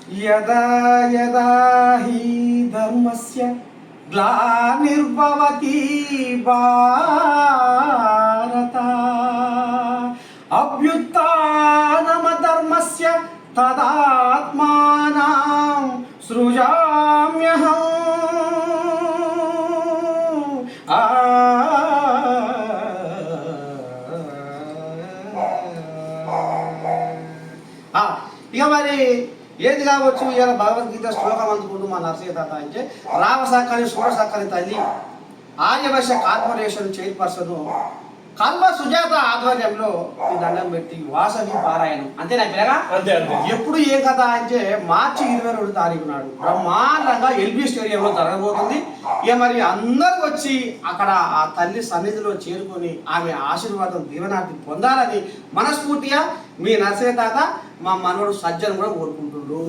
యదా యదా హి ధర్మస్య గ్లానిర్భవతి భారత అభ్యుత్థానమధర్మస్య తదాత్మానం సృజామ్యహం. ఇక మరి ఏది కావచ్చు, ఇవాళ భగవద్గీత శ్లోకం అందుకుంటూ మా నరసయ్య తాత అంటే రామసాక్కని సూరసాక్కని తల్లి ఆర్యవైశ్య కార్పొరేషన్ చైర్పర్సన్ కల్వ సుజాత ఆధ్వర్యంలో ఈ దండం పెట్టి వాసవి పారాయణం అంతేనా పిల్లగా. ఎప్పుడు ఏం కథ అంటే మార్చి 22 తారీఖు నాడు బ్రహ్మాండంగా ఎల్బీ స్టేడియంలో జరగబోతుంది. ఇక మరి అందరూ వచ్చి అక్కడ ఆ తల్లి సన్నిధిలో చేరుకొని ఆమె ఆశీర్వాదం దీవెనార్థి పొందాలని మనస్ఫూర్తిగా మీ నరసయ్య తాత మా మనవడు సజ్జన్ కూడా కోరుకుంటున్నాడు.